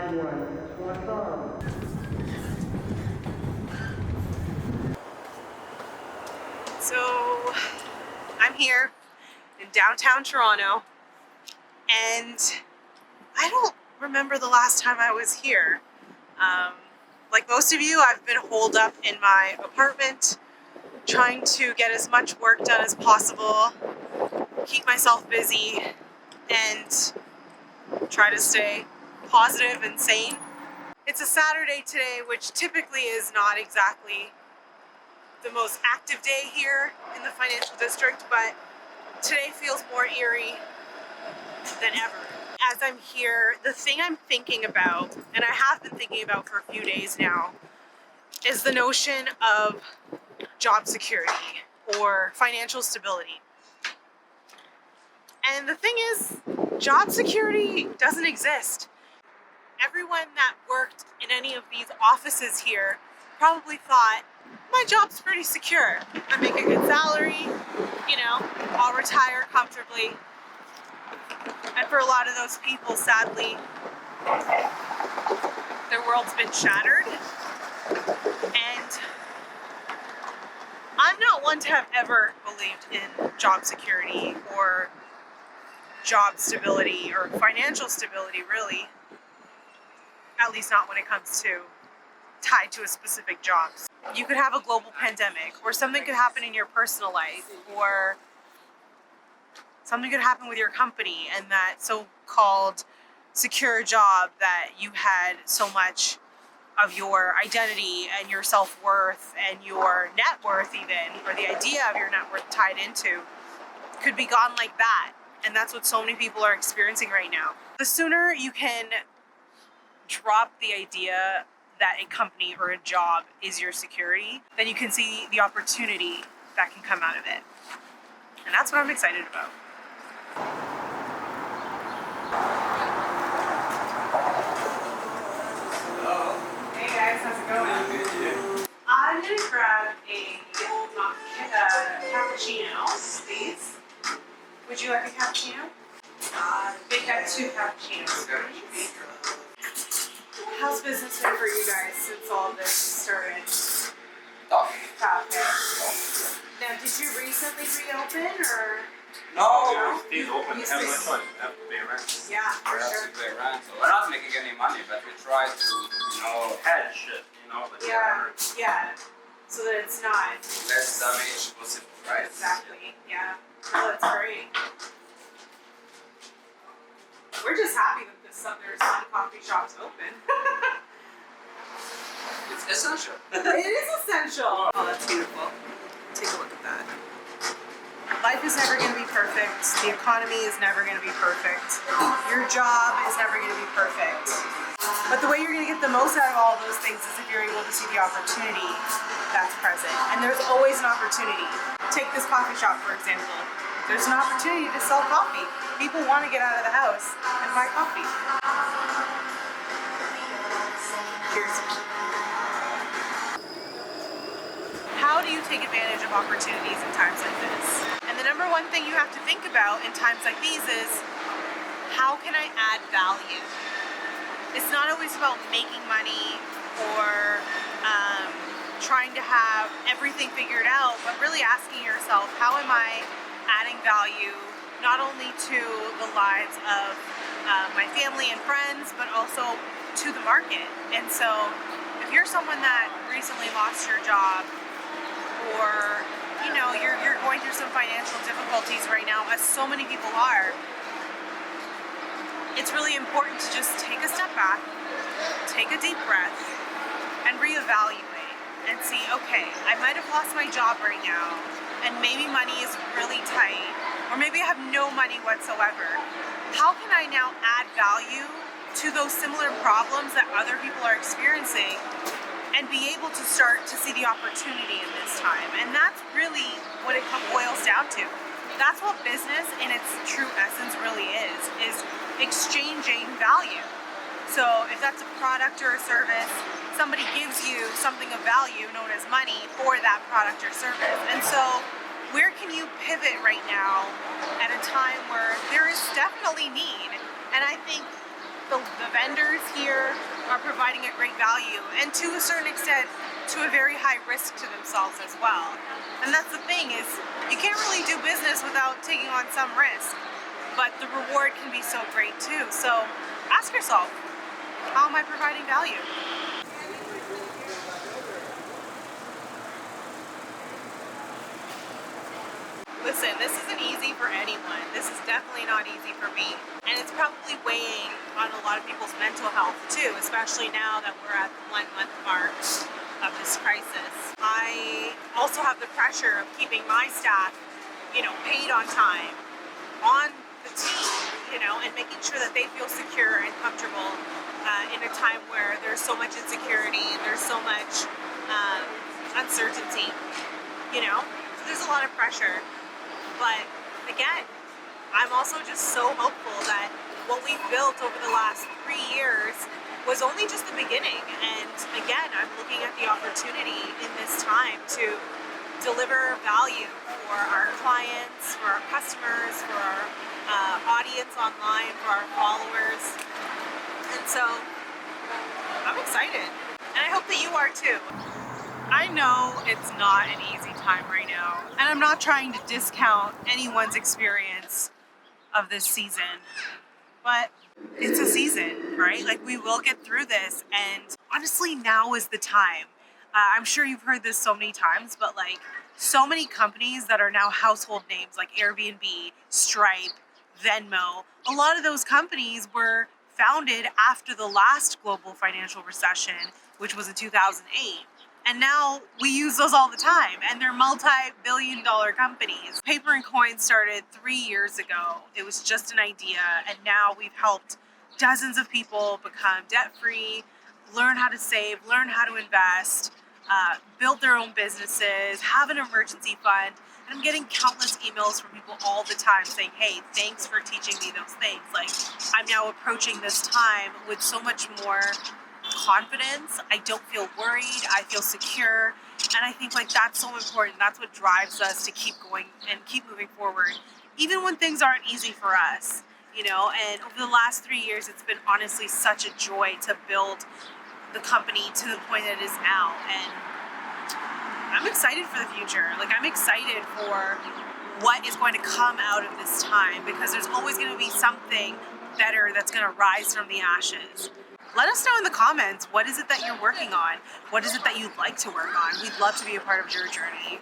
So I'm here in downtown Toronto, and I don't remember the last time I was here. Like most of you, I've been holed up in my apartment, trying to get as much work done as possible, keep myself busy, and try to stay positive and sane. It's a Saturday today, which typically is not exactly the most active day here in the financial district, but today feels more eerie than ever. As I'm here, the thing I'm thinking about, and I have been thinking about for a few days now, is the notion of job security or financial stability. And the thing is, job security doesn't exist. Everyone that worked in any of these offices here probably thought, my job's pretty secure. I make a good salary, I'll retire comfortably. And for a lot of those people, sadly, their world's been shattered. And I'm not one to have ever believed in job security or job stability or financial stability, really. At least not when it comes to tied to a specific job. You could have a global pandemic, or something could happen in your personal life, or something could happen with your company, and that so-called secure job that you had so much of your identity and your self-worth and your net worth even, or the idea of your net worth tied into, could be gone like that. And that's what so many people are experiencing right now. The sooner you can drop the idea that a company or a job is your security, then you can see the opportunity that can come out of it. And that's what I'm excited about. Hey guys, how's it going? I'm gonna grab a cappuccino, please. Would you like a cappuccino? Make that 2 cappuccinos. How's business been for you guys since all this started? Tough. Now, did you recently reopen, or? No, These open, have no choice, have to pay rent. Yeah, for we have sure. to pay rent, so we're not making any money, but we try to, Hedge it, but Yeah, so that it's not. less damage possible, right? Exactly, yeah. Oh, that's great. We're just happy that there's some coffee shops open. It's essential. It is essential. Oh, that's beautiful. Take a look at that. Life is never going to be perfect. The economy is never going to be perfect. Your job is never going to be perfect. But the way you're going to get the most out of all of those things is if you're able to see the opportunity that's present. And there's always an opportunity. Take this coffee shop, for example. There's an opportunity to sell coffee. People want to get out of the house and buy coffee. Cheers. How do you take advantage of opportunities in times like this? And the number one thing you have to think about in times like these is, how can I add value? It's not always about making money or trying to have everything figured out, but really asking yourself, how am I adding value not only to the lives of my family and friends, but also to the market? And so if you're someone that recently lost your job, or you're going through some financial difficulties right now, as so many people are, it's really important to just take a step back, take a deep breath, and reevaluate and see, okay, I might have lost my job right now, and maybe money is really tight, or maybe I have no money whatsoever. How can I now add value to those similar problems that other people are experiencing, and be able to start to see the opportunity in this time? And that's really what it boils down to. That's what business in its true essence really is exchanging value. So if that's a product or a service, somebody gives you something of value known as money for that product or service. And so where can you pivot right now at a time where there is definitely need? And I think the vendors here are providing a great value, and to a certain extent, to a very high risk to themselves as well. And that's the thing, is you can't really do business without taking on some risk, but the reward can be so great too. So ask yourself, how am I providing value? Listen, this isn't easy for anyone. This is definitely not easy for me. And it's probably weighing on a lot of people's mental health too, especially now that we're at the 1 month mark of this crisis. I also have the pressure of keeping my staff, paid on time, on the team, and making sure that they feel secure and comfortable in a time where there's so much insecurity and there's so much uncertainty, So there's a lot of pressure. But again, I'm also just so hopeful that what we've built over the last 3 years was only just the beginning. And again, I'm looking at the opportunity in this time to deliver value for our clients, for our customers, for our audience online, for our followers. And so I'm excited. And I hope that you are too. I know it's not an easy time right now, and I'm not trying to discount anyone's experience of this season, but it's a season, right? Like, we will get through this, and honestly, now is the time. I'm sure you've heard this so many times, but like, so many companies that are now household names like Airbnb, Stripe, Venmo, a lot of those companies were founded after the last global financial recession, which was in 2008. And now we use those all the time, and they're multi-billion-dollar companies. Paper and Coin started 3 years ago. It was just an idea, and now we've helped dozens of people become debt-free, learn how to save, learn how to invest, build their own businesses, have an emergency fund. And I'm getting countless emails from people all the time saying, hey, thanks for teaching me those things. Like, I'm now approaching this time with so much more confidence. I don't feel worried. I feel secure. And I think that's so important. That's what drives us to keep going and keep moving forward, even when things aren't easy for us, And over the last 3 years, it's been honestly such a joy to build the company to the point that it is now. And I'm excited for the future. I'm excited for what is going to come out of this time, because there's always going to be something better that's going to rise from the ashes. Let us know in the comments, what is it that you're working on? What is it that you'd like to work on? We'd love to be a part of your journey.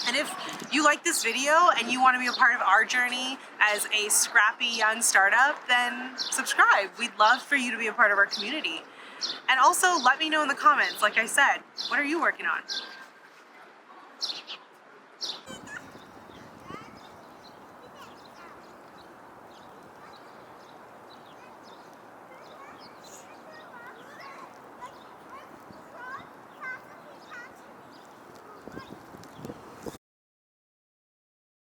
And if you like this video and you want to be a part of our journey as a scrappy young startup, then subscribe. We'd love for you to be a part of our community. And also let me know in the comments, like I said, what are you working on?